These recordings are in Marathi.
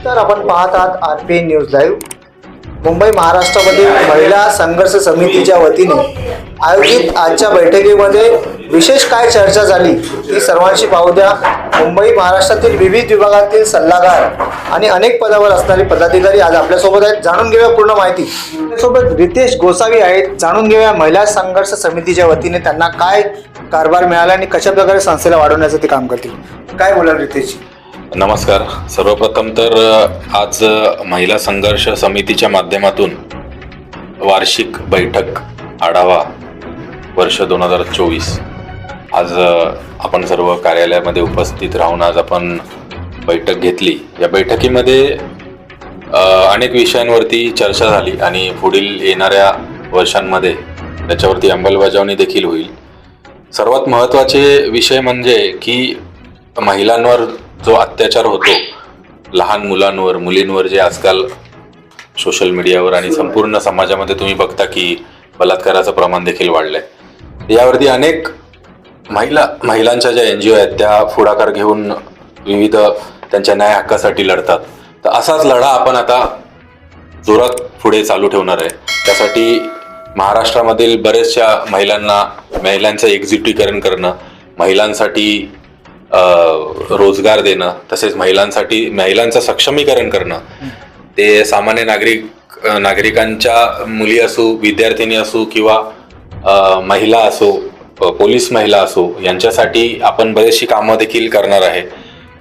तर आपण पाहत आहात RPN न्यूज लाईव्ह. मुंबई महाराष्ट्रामधील महिला संघर्ष समितीच्या वतीने आयोजित आजच्या बैठकीमध्ये विशेष काय चर्चा झाली ती सर्वांशी पाहू द्या. मुंबई महाराष्ट्रातील विविध विभागातील सल्लागार आणि अनेक पदावर असणारे पदाधिकारी आज आपल्यासोबत आहेत. जाणून घेऊया पूर्ण माहिती. आपल्यासोबत रितेश गोसावी आहेत. जाणून घेऊया महिला संघर्ष समितीच्या वतीने त्यांना काय कारभार मिळाला आणि कशा प्रकारे संस्थेला वाढवण्याचं ते काम करतील. काय बोलाल रितेश? नमस्कार. सर्वप्रथम तर आज महिला संघर्ष समितीच्या माध्यमातून वार्षिक बैठक आढावा वर्ष 2024 आज आपण सर्व कार्यालयामध्ये उपस्थित राहून आज आपण बैठक घेतली. या बैठकीमध्ये अनेक विषयांवरती चर्चा झाली आणि पुढील येणाऱ्या वर्षांमध्ये त्याच्यावरती अंमलबजावणी देखील होईल. सर्वात महत्त्वाचे विषय म्हणजे की महिलांवर जो अत्याचार होतो, लहान मुलांवर, मुलींवर, जे आजकाल सोशल मीडियावर आणि संपूर्ण समाजामध्ये तुम्ही बघता की बलात्काराचं प्रमाण देखील वाढलंय. यावरती अनेक महिलांच्या ज्या NGO आहेत त्या पुढाकार घेऊन विविध त्यांच्या न्याय हक्कासाठी लढतात. तर असाच लढा आपण आता जोरात पुढे चालू ठेवणार आहे. त्यासाठी महाराष्ट्रामधील बरेचशा महिलांचं एक्झिक्युटिव्हीकरण करणं, महिलांसाठी रोजगार देणं, तसेच महिलांचं सक्षमीकरण करणं, ते सामान्य नागरिकांच्या मुली असो, विद्यार्थिनी असो किंवा महिला असो, पोलीस महिला असो, यांच्यासाठी आपण बरेचशी कामं देखील करणार आहे.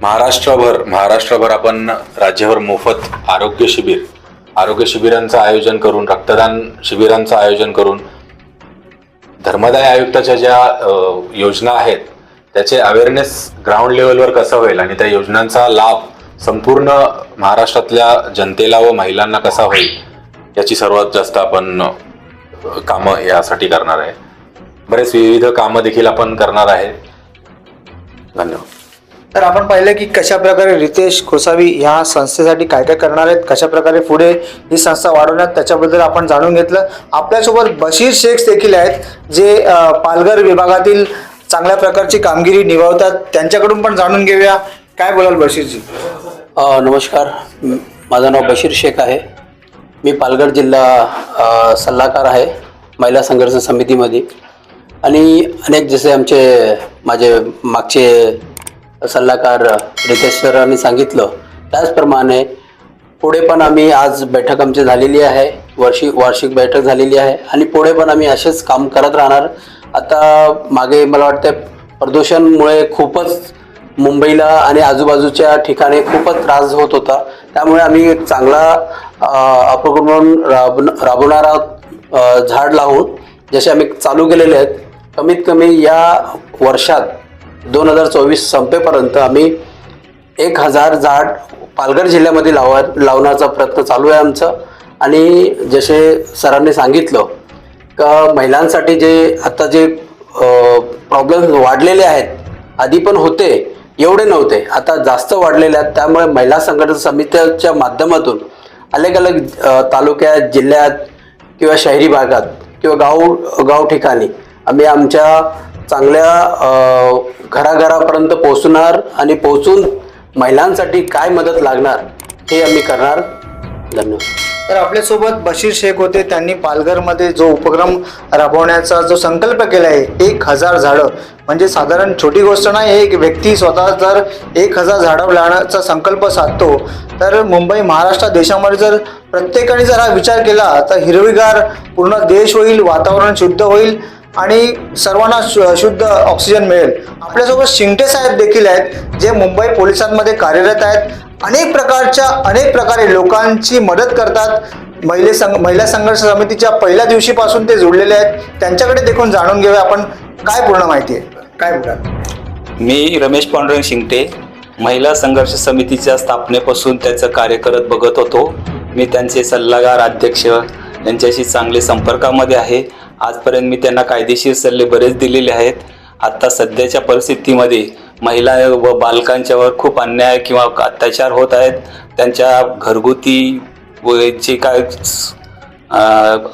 महाराष्ट्रभर आपण राज्यभर मोफत आरोग्य शिबिरांचं आयोजन करून, रक्तदान शिबिरांचं आयोजन करून, धर्मदाय आयुक्ताच्या ज्या योजना आहेत त्याचे अवेअरनेस ग्राउंड लेवलवर कसं होईल आणि त्या योजनांचा लाभ संपूर्ण महाराष्ट्रातल्या जनतेला व महिलांना कसा होईल याची सर्वात जास्त आपण कामं यासाठी करणार आहे. बरेच विविध कामं देखील आपण करणार आहे. धन्यवाद. तर आपण पाहिलं की कशा प्रकारे रितेश गोसावी ह्या संस्थेसाठी काय काय करणार आहेत, कशा प्रकारे पुढे ही संस्था वाढवण्यात, त्याच्याबद्दल आपण जाणून घेतलं. आपल्यासोबत बशीर शेख देखील आहेत जे पालघर विभागातील चांगल्या प्रकारची कामगिरी निभावतात. त्यांच्याकडून पण जाणून घेऊया. काय बोलाल बशीरजी? नमस्कार. माझं नाव बशीर शेख आहे. मी पालघर जिल्हा सल्लागार आहे महिला संघर्ष समितीमध्ये. आणि अनेक जसे माझे मागचे सल्लागार रितेश सरांनी सांगितलं त्याचप्रमाणे पुढे पण आम्ही आज बैठक आमची झालेली आहे, वार्षिक बैठक झालेली आहे आणि पुढे पण आम्ही असेच काम करत राहणार. आता मागे मला वाटतं प्रदूषणमुळे खूपच मुंबईला आणि आजूबाजूच्या ठिकाणी खूपच त्रास होत होता. त्यामुळे आम्ही एक चांगला उपक्रम राबवणारा झाड लावून जसे आम्ही चालू केलेले आहेत. कमीत कमी या वर्षात 2024 संपेपर्यंत आम्ही 1000 झाड पालघर जिल्ह्यामध्ये लावण्याचा प्रयत्न चालू आहे आमचं. आणि जसे सरांनी सांगितलं का महिलांसाठी आता जे प्रॉब्लेम्स वाढलेले आहेत, आधी पण होते, एवढे नव्हते, आता जास्त वाढलेले आहेत. त्यामुळे महिला संघर्ष समितीच्या माध्यमातून अलग तालुक्यात, जिल्ह्यात किंवा शहरी भागात किंवा गाव ठिकाणी आम्ही आमच्या चांगल्या घराघरापर्यंत पोहोचणार आणि पोहोचून महिलांसाठी काय मदत लागणार हे आम्ही करणार. धन्यवाद. तर आपल्यासोबत बशीर शेख होते. त्यांनी पालघरमध्ये जो उपक्रम राबवण्याचा जो संकल्प केला आहे, 1000 झाडं, म्हणजे साधारण छोटी गोष्ट नाही. एक व्यक्ती स्वतः जर 1000 झाडं लावण्याचा संकल्प साधतो तर मुंबई, महाराष्ट्र, देशामध्ये जर प्रत्येकाने जर हा विचार केला तर हिरवीगार पूर्ण देश होईल, वातावरण शुद्ध होईल आणि सर्वांना शुद्ध ऑक्सिजन मिळेल. आपल्यासोबत शिंगटे साहेब देखील आहेत जे मुंबई पोलिसांमध्ये कार्यरत आहेत. अनेक प्रकारे लोकांची मदत करतात. महिला संघर्ष समितीच्या पहिल्या दिवशीपासून ते जोडलेले आहेत. त्यांच्याकडे देखून जाणून घेऊया आपण काय पूर्ण माहिती आहे. काय बोला? मी रमेश पांडुरंग शिंगटे, महिला संघर्ष समितीच्या स्थापनेपासून त्याचं कार्य करत बघत होतो. मी त्यांचे सल्लागार, अध्यक्ष यांच्याशी चांगले संपर्कामध्ये आहे. आजपर्यंत मी त्यांना कायदेशीर सल्ले बरेच दिलेले आहेत. आत्ता सध्याच्या परिस्थितीमध्ये महिला व बालकांच्यावर खूप अन्याय किंवा अत्याचार होत आहेत. त्यांच्या घरगुती व जे काय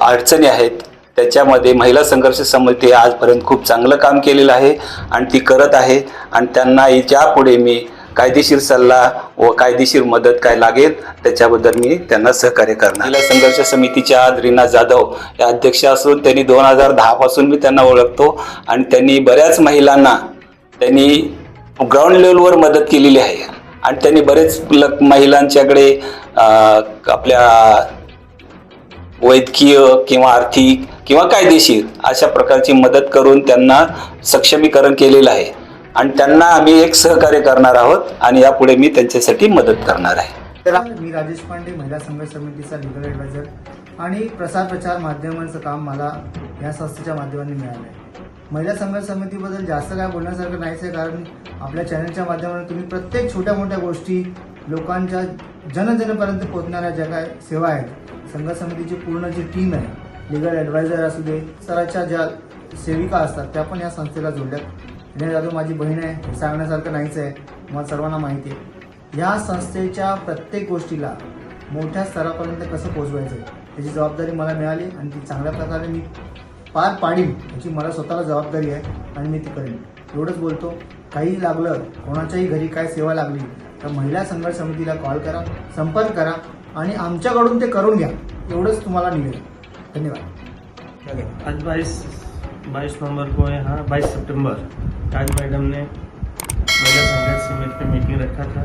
अडचणी आहेत त्याच्यामध्ये महिला संघर्ष समिती आजपर्यंत खूप चांगलं काम केलेलं आहे आणि ती करत आहे. आणि त्यांना यापुढे मी कायदेशीर सल्ला व कायदेशीर मदत काय लागेल त्याच्याबद्दल मी त्यांना सहकार्य करणार. महिला संघर्ष समितीच्या आज रीना जाधव या अध्यक्ष असून त्यांनी 2010 पासून मी त्यांना ओळखतो आणि त्यांनी बऱ्याच महिलांना त्यांनी ग्राउंड लेवलवर मदत केलेली आहे आणि त्यांनी बरेच महिलांच्याकडे आपल्या वैद्यकीय किंवा आर्थिक किंवा कायदेशीर अशा प्रकारची मदत करून त्यांना सक्षमीकरण केलेलं आहे आणि त्यांना आम्ही एक सहकार्य करणार आहोत आणि यापुढे मी त्यांच्यासाठी मदत करणार आहे. मी राजेश पांडे, महिला संघर्ष समितीचा लीगल ॲडवायझर आणि प्रचार माध्यमांचं काम मला या संस्थेच्या माध्यमाने मिळालं आहे. महिला संघर्ष समितीबद्दल जास्त काय बोलण्यासारखं नाहीच आहे, कारण आपल्या चॅनलच्या माध्यमातून तुम्ही प्रत्येक छोट्या मोठ्या गोष्टी लोकांच्या जनतेपर्यंत पोहोचणाऱ्या ज्या काय सेवा आहेत, संघर्ष समितीची पूर्ण जी टीम आहे, लीगल ॲडवायझर असू दे, स्तराच्या ज्या सेविका असतात त्या पण या संस्थेला जोडल्यात. रीना जाधव माझी बहीण आहे, हे सांगण्यासारखं नाहीच आहे, मला सर्वांना माहिती आहे. या संस्थेच्या प्रत्येक गोष्टीला मोठ्या स्तरापर्यंत कसं पोहोचवायचं आहे त्याची जबाबदारी मला मिळाली आणि ती चांगल्या प्रकारे मी पार पाडीन याची मला स्वतःला जबाबदारी आहे आणि मी ती करेन. एवढंच बोलतो. काही लागलं, कोणाच्याही घरी काय सेवा लागली तर महिला संघर्ष समितीला कॉल करा, संपर्क करा आणि आमच्याकडून ते करून घ्या. एवढंच तुम्हाला निवेदन. धन्यवाद. आज 22 नवंबर को यहाँ 22 सितंबर आज मैडम ने महिला संघर्ष समिति पे मीटिंग रखा था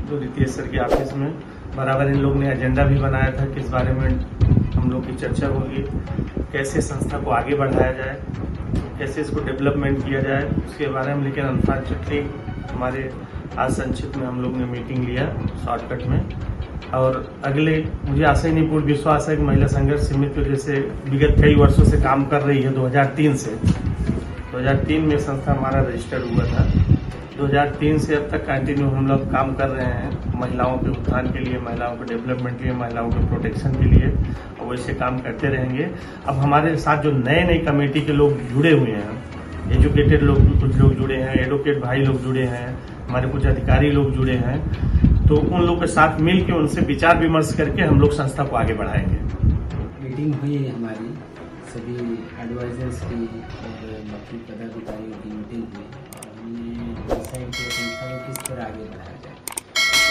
जो रितेश सर के ऑफिस में. बराबर इन लोग ने एजेंडा भी बनाया था कि इस बारे में हम लोग की चर्चा होगी, कैसे संस्था को आगे बढ़ाया जाए, कैसे इसको डेवलपमेंट किया जाए उसके बारे में. लेकिन अनफॉर्चुनेटली हमारे आज संक्षिप्त में हम लोग ने मीटिंग लिया शॉर्टकट में, और अगले मुझे आशा ही नहीं पूर्ण विश्वास है कि महिला संघर्ष समिति जैसे विगत कई वर्षों से काम कर रही है. 2003 से 2003 में संस्था हमारा रजिस्टर्ड हुआ था. 2003 से अब तक कंटिन्यू हम लोग काम कर रहे हैं महिलाओं के उत्थान के लिए, महिलाओं के डेवलपमेंट के लिए, महिलाओं के प्रोटेक्शन के लिए, और वैसे काम करते रहेंगे. अब हमारे साथ जो नए कमेटी के लोग जुड़े हुए हैं, एजुकेटेड लोग कुछ लोग जुड़े हैं, एडवोकेट भाई लोग जुड़े हैं, हमारे कुछ अधिकारी लोग जुड़े हैं, तो उन लोगों के साथ मिल के उनसे विचार विमर्श करके हम लोग संस्था को आगे बढ़ाएंगे. मीटिंग हुई हमारी सभी एडवाइजर्स की और बाकी पदाधिकारियों की मीटिंग हुई और हमने डिसाइड किया संस्था को किस तरह आगे बढ़ाया जाए.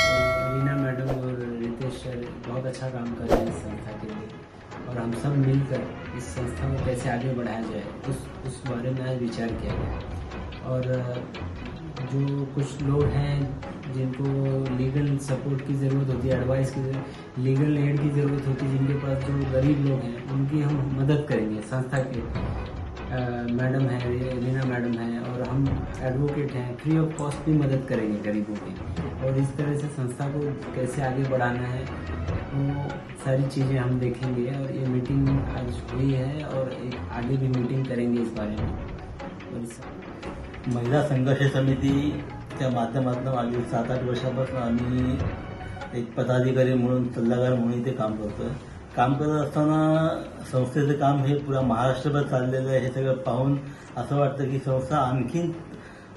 और रीना मैडम और रितेश सर बहुत अच्छा काम कर रहे हैं इस संस्था के लिए और हम सब मिलकर इस संस्था को कैसे आगे बढ़ाया जाए उस बारे में आज विचार किया गया. और जो कुछ लोग हैं जिनको लीगल सपोर्ट की ज़रूरत होती है, एडवाइस की लीगल एड की ज़रूरत होती है, जिनके पास जो गरीब लोग हैं उनकी हम मदद करेंगे. संस्था के मैडम हैं, रीना मैडम हैं, और हम एडवोकेट हैं, फ्री ऑफ कॉस्ट भी मदद करेंगे गरीबों की. और इस तरह से संस्था को कैसे आगे बढ़ाना है वो सारी चीज़ें हम देखेंगे. और ये मीटिंग आज हुई है और एक आगे भी मीटिंग करेंगे इस बारे में. और इस महिला संघर्ष समितीच्या माध्यमातून मागील 7-8 वर्षापासून आम्ही एक पदाधिकारी म्हणून, सल्लागार म्हणून इथे काम करतोय. काम करत असताना संस्थेचं काम हे पुरा महाराष्ट्रभर चाललेलं आहे. हे सगळं पाहून असं वाटतं की संस्था आणखीन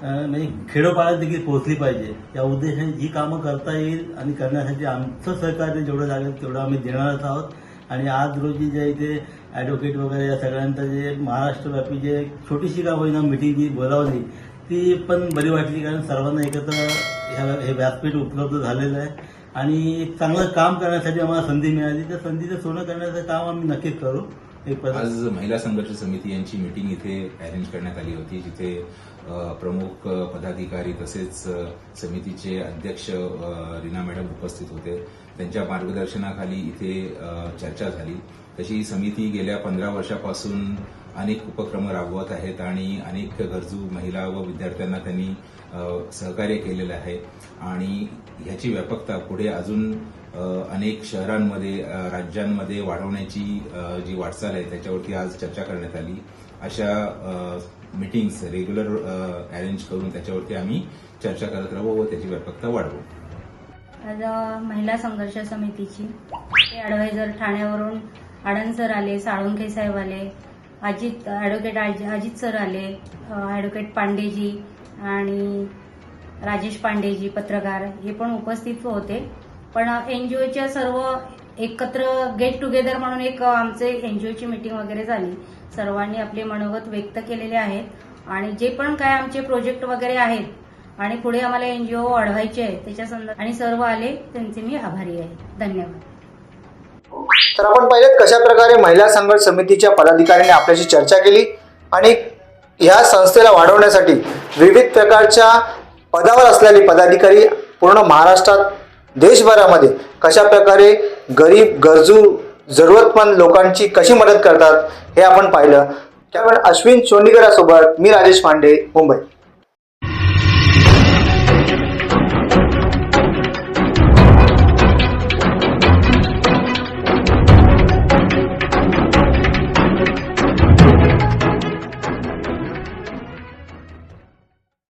म्हणजे खेडोपाड्यात देखील पोहोचली पाहिजे. या उद्देशाने जी कामं करता येईल आणि करण्यासाठी आमचं सहकार्य जेवढं लागेल तेवढं आम्ही देणारच आहोत. आणि आज रोजी जे इथे ॲडव्होकेट वगैरे या सगळ्यांचं जे महाराष्ट्रव्यापी जे छोटीशी का होईना मिटिंग जी बोलावली ती पण बरी वाटली, कारण सर्वांना एकत्र हे व्यासपीठ उपलब्ध झालेलं आहे आणि चांगलं काम करण्यासाठी आम्हाला संधी मिळाली. त्या संधीचं सोनं करण्याचं काम आम्ही नक्कीच करू. आज महिला संघर्ष समिती यांची मीटिंग इथे अरेंज करण्यात आली होती, जिथे प्रमुख पदाधिकारी तसेच समितीचे अध्यक्ष रीना मॅडम उपस्थित होते. त्यांच्या मार्गदर्शनाखाली इथे चर्चा झाली. तशी समिती गेल्या 15 वर्षापासून अनेक उपक्रम राबवत आहेत आणि अनेक गरजू महिला व विद्यार्थ्यांना त्यांनी सहकार्य केलेलं आहे आणि ह्याची व्यापकता पुढे अजून अनेक शहरांमध्ये, राज्यांमध्ये वाढवण्याची जी वाटचाल आहे त्याच्यावरती आज चर्चा करण्यात आली. अशा मीटिंग्स रेग्युलर अरेंज करून त्याच्यावरती आम्ही चर्चा करत राहू व त्याची व्यापकता वाढवू. आज महिला संघर्ष समितीची ॲडवायझर ठाण्यावरून आडन सर आले, साळुंखे साहेब आले, ॲडव्होकेट अजित सर आले, ॲडव्होकेट पांडेजी आणि राजेश पांडेजी पत्रकार हे पण उपस्थित होते. पण एनजीओच्या सर्व एकत्र गेट टुगेदर म्हणून एक आमचे एनजीओची मीटिंग वगैरे झाली. सर्वांनी आपले मनोगत व्यक्त केलेले आहेत आणि जे पण काय आमचे प्रोजेक्ट वगैरे आहेत आणि पुढे आम्हाला NGO वाढवायचे आहे त्याच्या संदर्भात आणि सर्व आले त्यांचे मी आभारी आहे. धन्यवाद. तर आपण पाहिलं कशा प्रकारे महिला संघर्ष समितीच्या पदाधिकाऱ्यांनी आपल्याशी चर्चा केली आणि ह्या संस्थेला वाढवण्यासाठी विविध प्रकारच्या पदावर असलेले पदाधिकारी पूर्ण महाराष्ट्रात देशभरामध्ये कशा प्रकारे गरीब गरजू जरूरतमंद लोकांची कशी मदत करतात हे आपण पाहिलं. त्यामुळे अश्विन चोंडीकरासोबत मी राजेश पांडे, मुंबई.